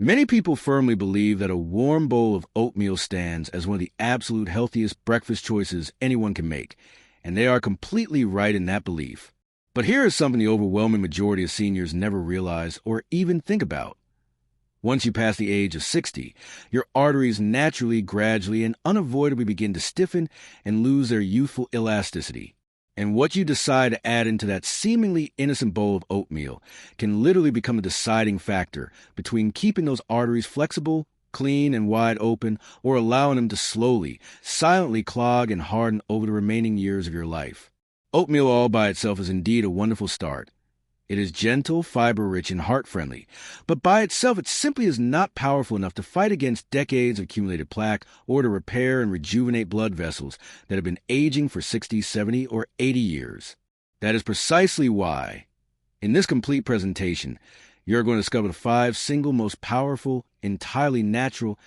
Many people firmly believe that a warm bowl of oatmeal stands as one of the absolute healthiest breakfast choices anyone can make, and they are completely right in that belief. But here is something the overwhelming majority of seniors never realize or even think about. Once you pass the age of 60, your arteries naturally, gradually, and unavoidably begin to stiffen and lose their youthful elasticity. And what you decide to add into that seemingly innocent bowl of oatmeal can literally become a deciding factor between keeping those arteries flexible, clean, and wide open, or allowing them to slowly, silently clog and harden over the remaining years of your life. Oatmeal all by itself is indeed a wonderful start. It is gentle, fiber-rich, and heart-friendly, but by itself it simply is not powerful enough to fight against decades of accumulated plaque or to repair and rejuvenate blood vessels that have been aging for 60, 70, or 80 years. That is precisely why, in this complete presentation, you're going to discover the 5 single most powerful, entirely natural,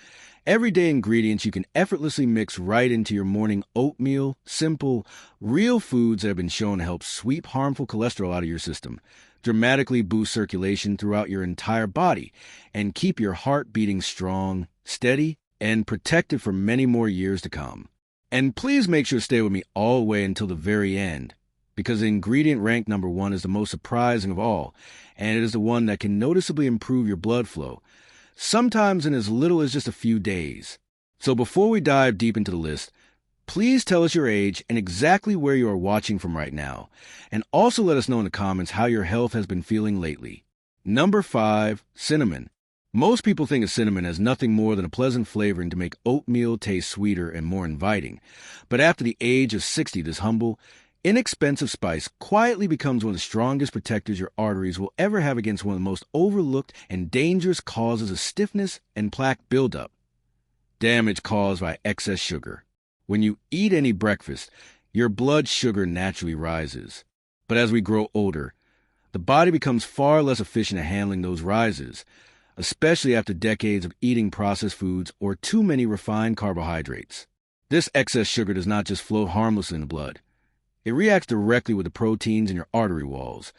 everyday ingredients you can effortlessly mix right into your morning oatmeal, simple, real foods that have been shown to help sweep harmful cholesterol out of your system, dramatically boost circulation throughout your entire body, and keep your heart beating strong, steady, and protected for many more years to come. And please make sure to stay with me all the way until the very end, because the ingredient ranked number 1 is the most surprising of all, and it is the one that can noticeably improve your blood flow, sometimes in as little as just a few days. So before we dive deep into the list, please tell us your age and exactly where you are watching from right now, and also let us know in the comments how your health has been feeling lately. Number 5, cinnamon. Most people think of cinnamon as nothing more than a pleasant flavoring to make oatmeal taste sweeter and more inviting, but after the age of 60, this humble, inexpensive spice quietly becomes one of the strongest protectors your arteries will ever have against one of the most overlooked and dangerous causes of stiffness and plaque buildup: damage caused by excess sugar. When you eat any breakfast, your blood sugar naturally rises. But as we grow older, the body becomes far less efficient at handling those rises, especially after decades of eating processed foods or too many refined carbohydrates. This excess sugar does not just flow harmlessly in the blood. It reacts directly with the proteins in your artery walls,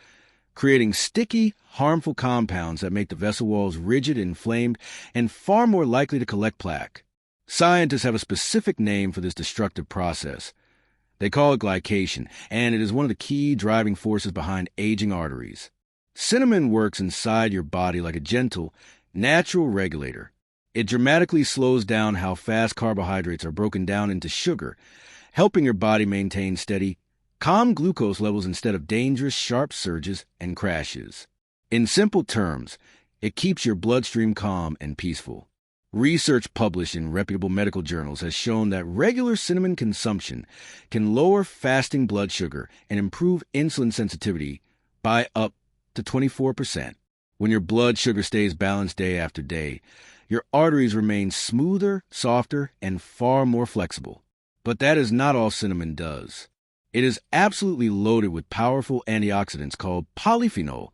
creating sticky, harmful compounds that make the vessel walls rigid, inflamed, and far more likely to collect plaque. Scientists have a specific name for this destructive process. They call it glycation, and it is one of the key driving forces behind aging arteries. Cinnamon works inside your body like a gentle, natural regulator. It dramatically slows down how fast carbohydrates are broken down into sugar, helping your body maintain steady, calm glucose levels instead of dangerous, sharp surges and crashes. In simple terms, it keeps your bloodstream calm and peaceful. Research published in reputable medical journals has shown that regular cinnamon consumption can lower fasting blood sugar and improve insulin sensitivity by up to 24%. When your blood sugar stays balanced day after day, your arteries remain smoother, softer, and far more flexible. But that is not all cinnamon does. It is absolutely loaded with powerful antioxidants called polyphenol,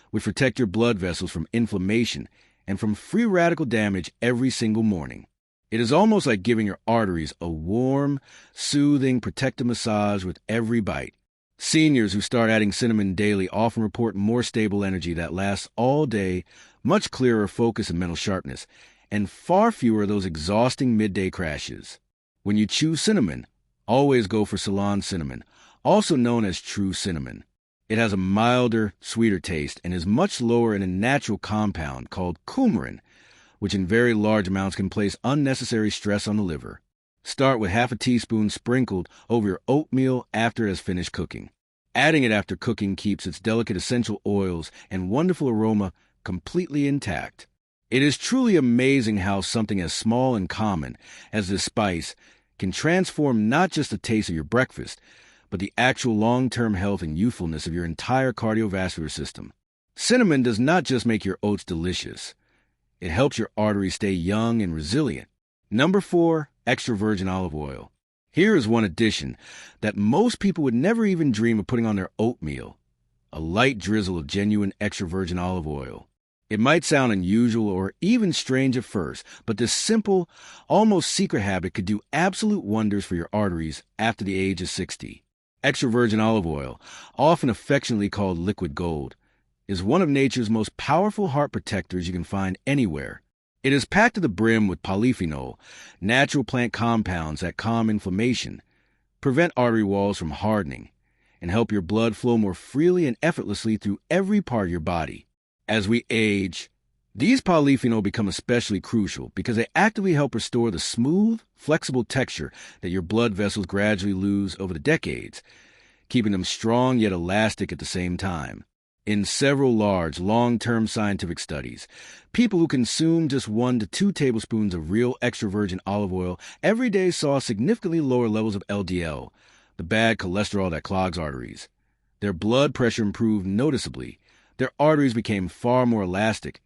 which protect your blood vessels from inflammation and from free radical damage every single morning. It is almost like giving your arteries a warm, soothing, protective massage with every bite. Seniors who start adding cinnamon daily often report more stable energy that lasts all day, much clearer focus and mental sharpness, and far fewer of those exhausting midday crashes. When you choose cinnamon, always go for Ceylon cinnamon, also known as true cinnamon. It has a milder, sweeter taste and is much lower in a natural compound called coumarin, which in very large amounts can place unnecessary stress on the liver. Start with half a teaspoon sprinkled over your oatmeal after it has finished cooking. Adding it after cooking keeps its delicate essential oils and wonderful aroma completely intact. It is truly amazing how something as small and common as this spice can transform not just the taste of your breakfast, but the actual long-term health and youthfulness of your entire cardiovascular system. Cinnamon does not just make your oats delicious. It helps your arteries stay young and resilient. Number 4, extra virgin olive oil. Here is one addition that most people would never even dream of putting on their oatmeal: a light drizzle of genuine extra virgin olive oil. It might sound unusual or even strange at first, but this simple, almost secret habit could do absolute wonders for your arteries after the age of 60. Extra virgin olive oil, often affectionately called liquid gold, is one of nature's most powerful heart protectors you can find anywhere, It is packed to the brim with polyphenol, natural plant compounds that calm inflammation, prevent artery walls from hardening, and help your blood flow more freely and effortlessly through every part of your body. As we age, these polyphenols become especially crucial because they actively help restore the smooth, flexible texture that your blood vessels gradually lose over the decades, keeping them strong yet elastic at the same time. In several large, long-term scientific studies, people who consumed just 1 to 2 tablespoons of real extra virgin olive oil every day saw significantly lower levels of LDL, the bad cholesterol that clogs arteries. Their blood pressure improved noticeably, their arteries became far more elastic,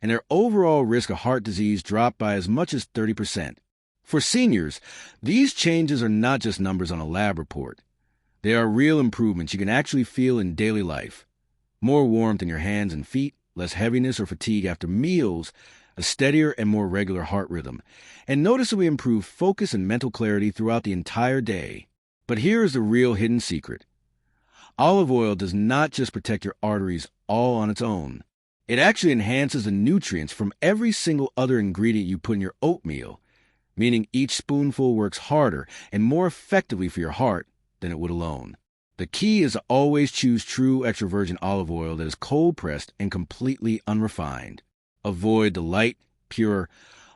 and their overall risk of heart disease dropped by as much as 30%. For seniors, these changes are not just numbers on a lab report. They are real improvements you can actually feel in daily life. More warmth in your hands and feet, less heaviness or fatigue after meals, a steadier and more regular heart rhythm, and noticeably improved focus and mental clarity throughout the entire day. But here is the real hidden secret. Olive oil does not just protect your arteries all on its own. It actually enhances the nutrients from every single other ingredient you put in your oatmeal, meaning each spoonful works harder and more effectively for your heart than it would alone. The key is to always choose true extra virgin olive oil that is cold-pressed and completely unrefined. Avoid the light, pure,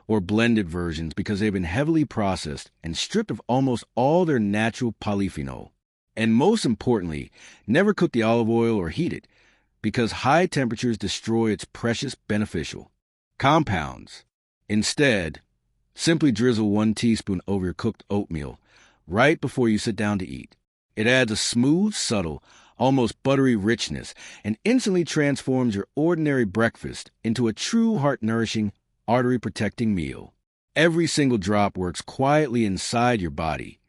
or blended versions because they've been heavily processed and stripped of almost all their natural polyphenol. And most importantly, never cook the olive oil or heat it because high temperatures destroy its precious beneficial compounds. Instead, simply drizzle 1 teaspoon over your cooked oatmeal right before you sit down to eat. It adds a smooth, subtle, almost buttery richness and instantly transforms your ordinary breakfast into a true heart-nourishing, artery-protecting meal. Every single drop works quietly inside your body,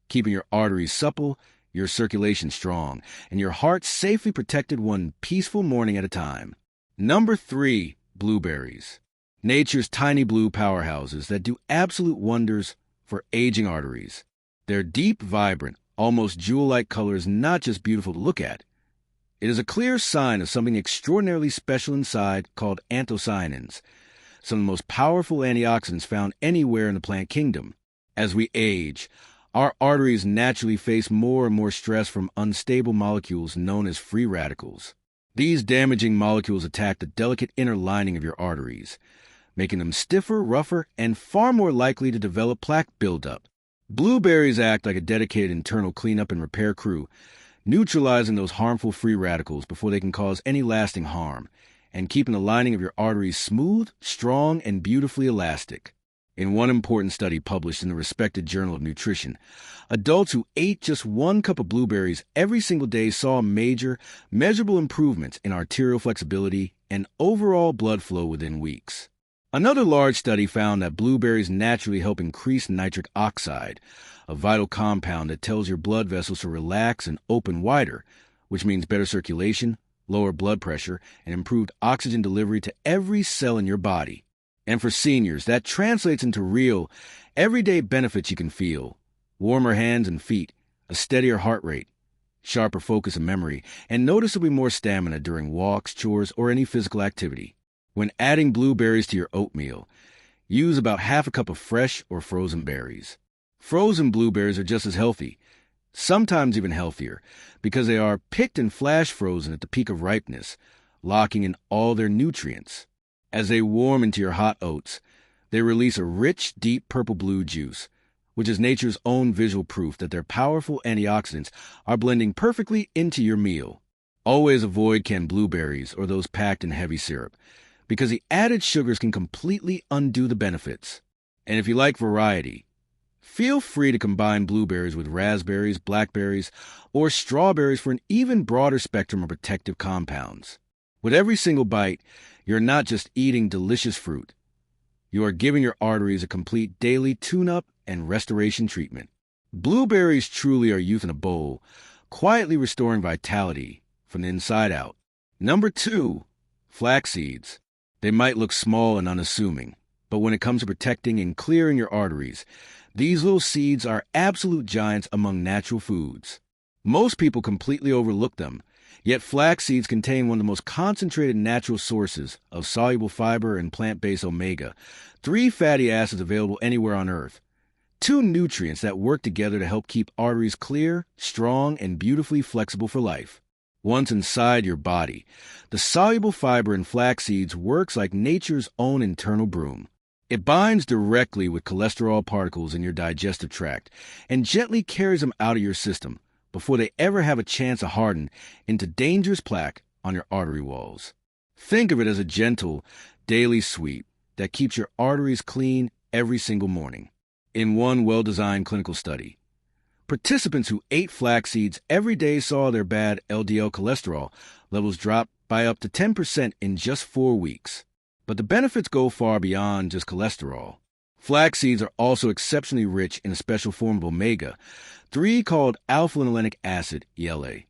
keeping your arteries supple, your circulation strong, and your heart safely protected one peaceful morning at a time. Number 3, blueberries. Nature's tiny blue powerhouses that do absolute wonders for aging arteries. Their deep, vibrant, almost jewel-like color is not just beautiful to look at. It is a clear sign of something extraordinarily special inside called anthocyanins, some of the most powerful antioxidants found anywhere in the plant kingdom. As we age, our arteries naturally face more and more stress from unstable molecules known as free radicals. These damaging molecules attack the delicate inner lining of your arteries, making them stiffer, rougher, and far more likely to develop plaque buildup. Blueberries act like a dedicated internal cleanup and repair crew, neutralizing those harmful free radicals before they can cause any lasting harm, and keeping the lining of your arteries smooth, strong, and beautifully elastic. In one important study published in the respected Journal of Nutrition, adults who ate just 1 cup of blueberries every single day saw major, measurable improvements in arterial flexibility and overall blood flow within weeks. Another large study found that blueberries naturally help increase nitric oxide, a vital compound that tells your blood vessels to relax and open wider, which means better circulation, lower blood pressure, and improved oxygen delivery to every cell in your body. And for seniors, that translates into real, everyday benefits you can feel: warmer hands and feet, a steadier heart rate, sharper focus and memory, and noticeably more stamina during walks, chores, or any physical activity. When adding blueberries to your oatmeal, use about half a cup of fresh or frozen berries. Frozen blueberries are just as healthy, sometimes even healthier, because they are picked and flash frozen at the peak of ripeness, locking in all their nutrients. As they warm into your hot oats, they release a rich, deep purple-blue juice, which is nature's own visual proof that their powerful antioxidants are blending perfectly into your meal. Always avoid canned blueberries or those packed in heavy syrup, because the added sugars can completely undo the benefits. And if you like variety, feel free to combine blueberries with raspberries, blackberries, or strawberries for an even broader spectrum of protective compounds. With every single bite, you're not just eating delicious fruit. You are giving your arteries a complete daily tune-up and restoration treatment. Blueberries truly are youth in a bowl, quietly restoring vitality from the inside out. Number 2, flax seeds. They might look small and unassuming, but when it comes to protecting and clearing your arteries, these little seeds are absolute giants among natural foods. Most people completely overlook them, Yet flax seeds contain one of the most concentrated natural sources of soluble fiber and plant-based omega-3 fatty acids available anywhere on Earth. Two nutrients that work together to help keep arteries clear, strong, and beautifully flexible for life. Once inside your body, the soluble fiber in flax seeds works like nature's own internal broom. It binds directly with cholesterol particles in your digestive tract and gently carries them out of your system before they ever have a chance to harden into dangerous plaque on your artery walls. Think of it as a gentle, daily sweep that keeps your arteries clean every single morning. In one well-designed clinical study, participants who ate flax seeds every day saw their bad LDL cholesterol levels drop by up to 10% in just 4 weeks. But the benefits go far beyond just cholesterol. Flax seeds are also exceptionally rich in a special form of omega-3 called alpha-linolenic acid, ELA,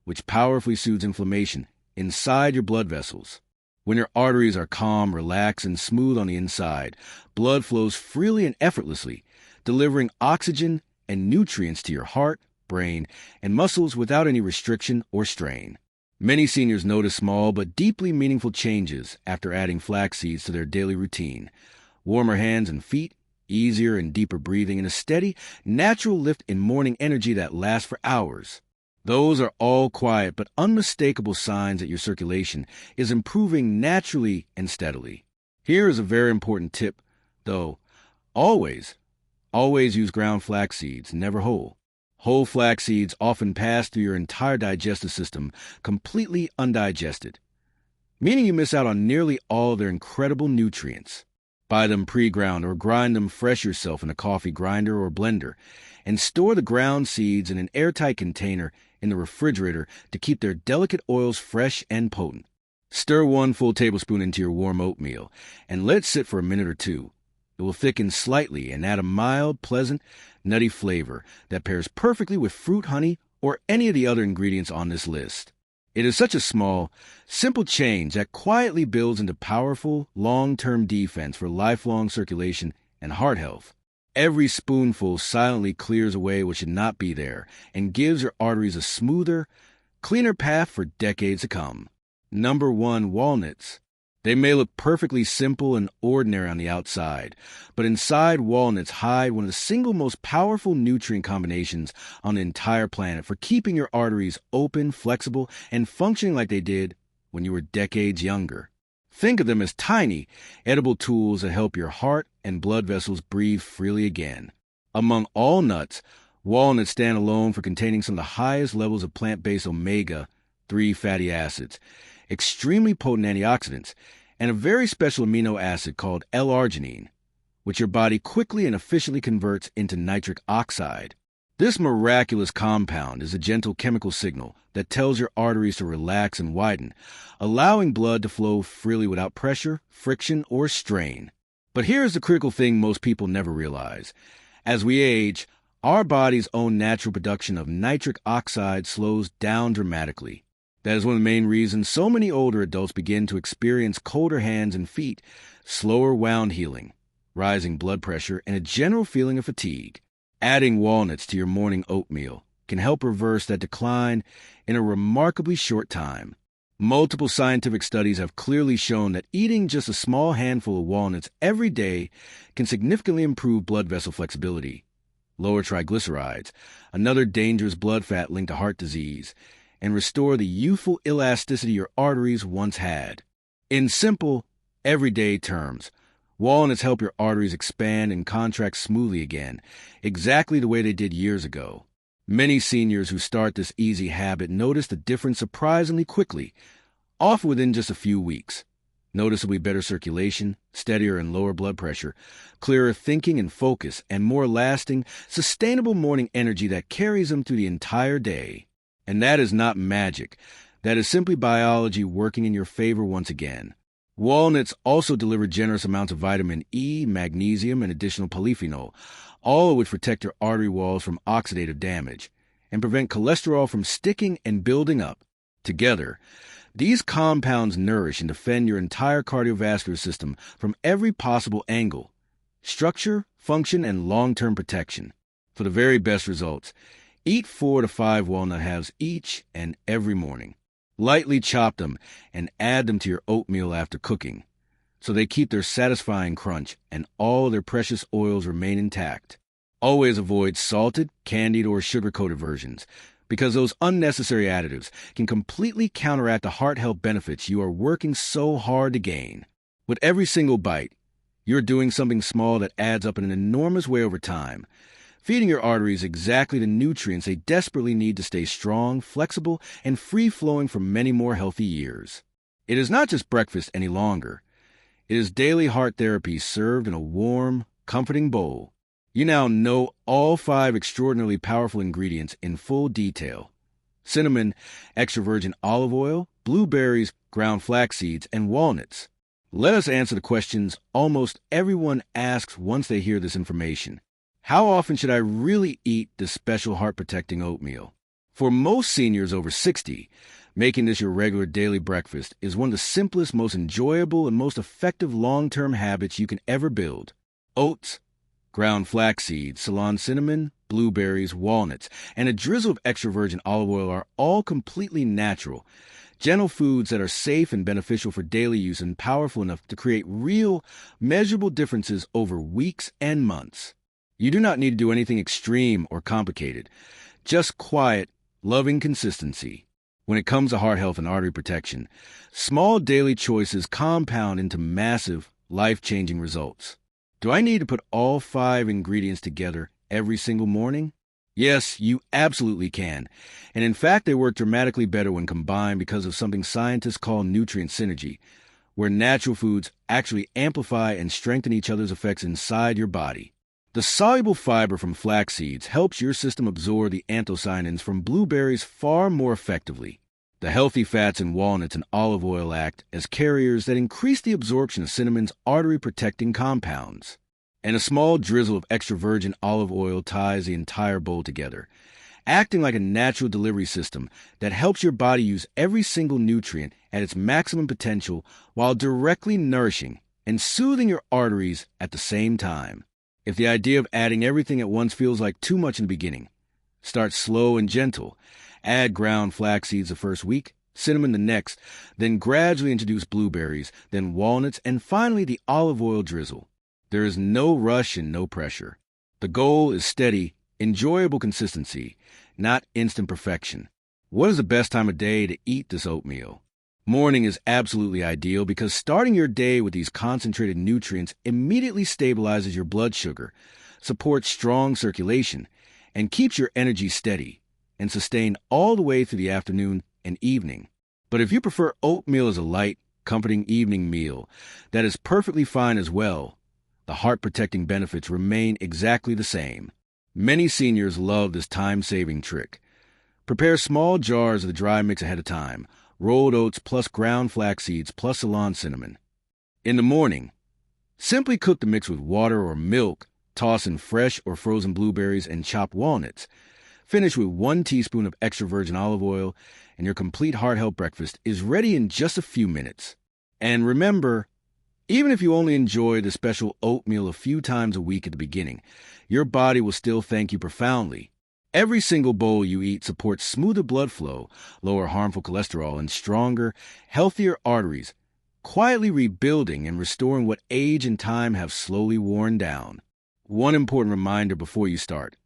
which powerfully soothes inflammation inside your blood vessels. When your arteries are calm, relaxed, and smooth on the inside, blood flows freely and effortlessly, delivering oxygen and nutrients to your heart, brain, and muscles without any restriction or strain. Many seniors notice small but deeply meaningful changes after adding flax seeds to their daily routine. Warmer hands and feet, easier and deeper breathing, and a steady, natural lift in morning energy that lasts for hours. Those are all quiet but unmistakable signs that your circulation is improving naturally and steadily. Here is a very important tip, though. Always use ground flax seeds, never whole. Whole flax seeds often pass through your entire digestive system completely undigested, meaning you miss out on nearly all of their incredible nutrients. Buy them pre-ground or grind them fresh yourself in a coffee grinder or blender, and store the ground seeds in an airtight container in the refrigerator to keep their delicate oils fresh and potent. Stir 1 full tablespoon into your warm oatmeal and let it sit for a minute or two. It will thicken slightly and add a mild, pleasant, nutty flavor that pairs perfectly with fruit honey or any of the other ingredients on this list. It is such a small, simple change that quietly builds into powerful, long-term defense for lifelong circulation and heart health. Every spoonful silently clears away what should not be there and gives your arteries a smoother, cleaner path for decades to come. Number 1, walnuts. They may look perfectly simple and ordinary on the outside, but inside walnuts hide one of the single most powerful nutrient combinations on the entire planet for keeping your arteries open, flexible, and functioning like they did when you were decades younger. Think of them as tiny, edible tools that help your heart and blood vessels breathe freely again. Among all nuts, walnuts stand alone for containing some of the highest levels of plant-based omega-3 fatty acids, extremely potent antioxidants, and a very special amino acid called L-arginine, which your body quickly and efficiently converts into nitric oxide. This miraculous compound is a gentle chemical signal that tells your arteries to relax and widen, allowing blood to flow freely without pressure, friction, or strain. But here's the critical thing most people never realize. As we age, our body's own natural production of nitric oxide slows down dramatically. That is one of the main reasons so many older adults begin to experience colder hands and feet, slower wound healing, rising blood pressure, and a general feeling of fatigue. Adding walnuts to your morning oatmeal can help reverse that decline in a remarkably short time. Multiple scientific studies have clearly shown that eating just a small handful of walnuts every day can significantly improve blood vessel flexibility, lower triglycerides, another dangerous blood fat linked to heart disease, and restore the youthful elasticity your arteries once had. In simple, everyday terms, walnuts help your arteries expand and contract smoothly again, exactly the way they did years ago. Many seniors who start this easy habit notice the difference surprisingly quickly, often within just a few weeks. Noticeably better circulation, steadier and lower blood pressure, clearer thinking and focus, and more lasting, sustainable morning energy that carries them through the entire day. And that is not magic. That is simply biology working in your favor once again. Walnuts also deliver generous amounts of vitamin E, magnesium, and additional polyphenol, all of which protect your artery walls from oxidative damage and prevent cholesterol from sticking and building up. Together, these compounds nourish and defend your entire cardiovascular system from every possible angle, structure, function, and long-term protection. For the very best results, eat 4 to 5 walnut halves each and every morning. Lightly chop them and add them to your oatmeal after cooking, so they keep their satisfying crunch and all their precious oils remain intact. Always avoid salted, candied, or sugar-coated versions, because those unnecessary additives can completely counteract the heart health benefits you are working so hard to gain. With every single bite, you're doing something small that adds up in an enormous way over time, feeding your arteries exactly the nutrients they desperately need to stay strong, flexible, and free-flowing for many more healthy years. It is not just breakfast any longer. It is daily heart therapy served in a warm, comforting bowl. You now know all 5 extraordinarily powerful ingredients in full detail: cinnamon, extra virgin olive oil, blueberries, ground flax seeds, and walnuts. Let us answer the questions almost everyone asks once they hear this information. How often should I really eat this special heart-protecting oatmeal? For most seniors over 60, making this your regular daily breakfast is one of the simplest, most enjoyable, and most effective long-term habits you can ever build. Oats, ground flax seeds, Ceylon cinnamon, blueberries, walnuts, and a drizzle of extra virgin olive oil are all completely natural, gentle foods that are safe and beneficial for daily use and powerful enough to create real, measurable differences over weeks and months. You do not need to do anything extreme or complicated, just quiet, loving consistency. When it comes to heart health and artery protection, small daily choices compound into massive, life-changing results. Do I need to put all 5 ingredients together every single morning? Yes, you absolutely can. And in fact, they work dramatically better when combined because of something scientists call nutrient synergy, where natural foods actually amplify and strengthen each other's effects inside your body. The soluble fiber from flax seeds helps your system absorb the anthocyanins from blueberries far more effectively. The healthy fats in walnuts and olive oil act as carriers that increase the absorption of cinnamon's artery-protecting compounds. And a small drizzle of extra virgin olive oil ties the entire bowl together, acting like a natural delivery system that helps your body use every single nutrient at its maximum potential while directly nourishing and soothing your arteries at the same time. If the idea of adding everything at once feels like too much in the beginning, start slow and gentle. Add ground flax seeds the first week, cinnamon the next, then gradually introduce blueberries, then walnuts, and finally the olive oil drizzle. There is no rush and no pressure. The goal is steady, enjoyable consistency, not instant perfection. What is the best time of day to eat this oatmeal? Morning is absolutely ideal because starting your day with these concentrated nutrients immediately stabilizes your blood sugar, supports strong circulation, and keeps your energy steady and sustained all the way through the afternoon and evening. But if you prefer oatmeal as a light, comforting evening meal, that is perfectly fine as well. The heart-protecting benefits remain exactly the same. Many seniors love this time-saving trick. Prepare small jars of the dry mix ahead of time, rolled oats plus ground flax seeds plus Ceylon cinnamon. In the morning, simply cook the mix with water or milk, toss in fresh or frozen blueberries and chopped walnuts. Finish with 1 teaspoon of extra virgin olive oil, and your complete heart health breakfast is ready in just a few minutes. And remember, even if you only enjoy the special oatmeal a few times a week at the beginning, your body will still thank you profoundly. Every single bowl you eat supports smoother blood flow, lower harmful cholesterol, and stronger, healthier arteries, quietly rebuilding and restoring what age and time have slowly worn down. One important reminder before you start.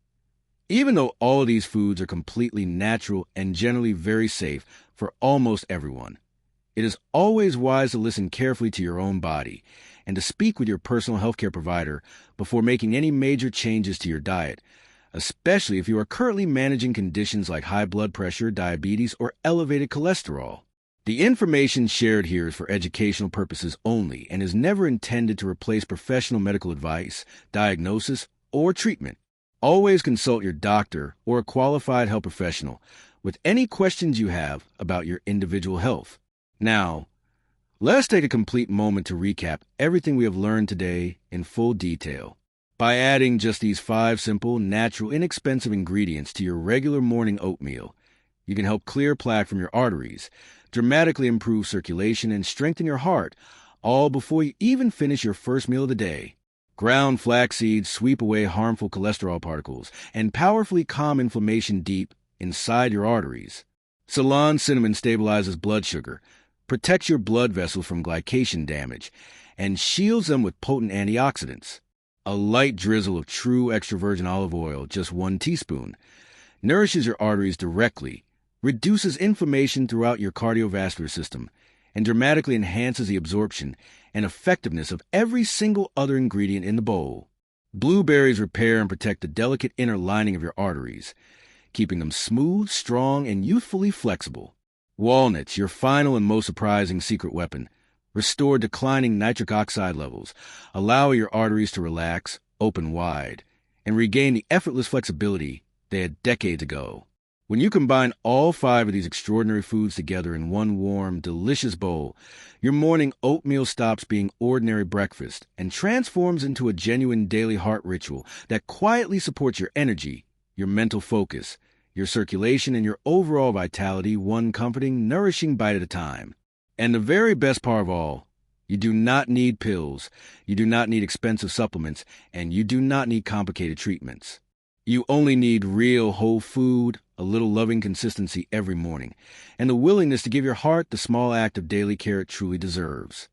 Even though all of these foods are completely natural and generally very safe for almost everyone, it is always wise to listen carefully to your own body and to speak with your personal healthcare provider before making any major changes to your diet, especially if you are currently managing conditions like high blood pressure, diabetes, or elevated cholesterol. The information shared here is for educational purposes only and is never intended to replace professional medical advice, diagnosis, or treatment. Always consult your doctor or a qualified health professional with any questions you have about your individual health. Now, let us take a complete moment to recap everything we have learned today in full detail. By adding just these 5 simple, natural, inexpensive ingredients to your regular morning oatmeal, you can help clear plaque from your arteries, dramatically improve circulation, and strengthen your heart, all before you even finish your first meal of the day. Ground flax seeds sweep away harmful cholesterol particles and powerfully calm inflammation deep inside your arteries. Ceylon cinnamon stabilizes blood sugar, protects your blood vessels from glycation damage, and shields them with potent antioxidants. A light drizzle of true extra virgin olive oil, just 1 teaspoon, nourishes your arteries directly, reduces inflammation throughout your cardiovascular system, and dramatically enhances the absorption and effectiveness of every single other ingredient in the bowl. Blueberries repair and protect the delicate inner lining of your arteries, keeping them smooth, strong, and youthfully flexible. Walnuts, your final and most surprising secret weapon, restore declining nitric oxide levels, allow your arteries to relax, open wide, and regain the effortless flexibility they had decades ago. When you combine all 5 of these extraordinary foods together in one warm, delicious bowl, your morning oatmeal stops being ordinary breakfast and transforms into a genuine daily heart ritual that quietly supports your energy, your mental focus, your circulation, and your overall vitality, one comforting, nourishing bite at a time. And the very best part of all, you do not need pills, you do not need expensive supplements, and you do not need complicated treatments. You only need real whole food, a little loving consistency every morning, and the willingness to give your heart the small act of daily care it truly deserves.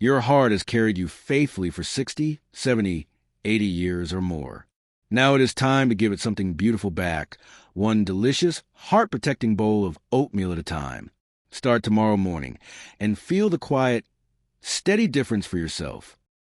Your heart has carried you faithfully for 60, 70, 80 years or more. Now it is time to give it something beautiful back, one delicious, heart-protecting bowl of oatmeal at a time. Start tomorrow morning and feel the quiet, steady difference for yourself.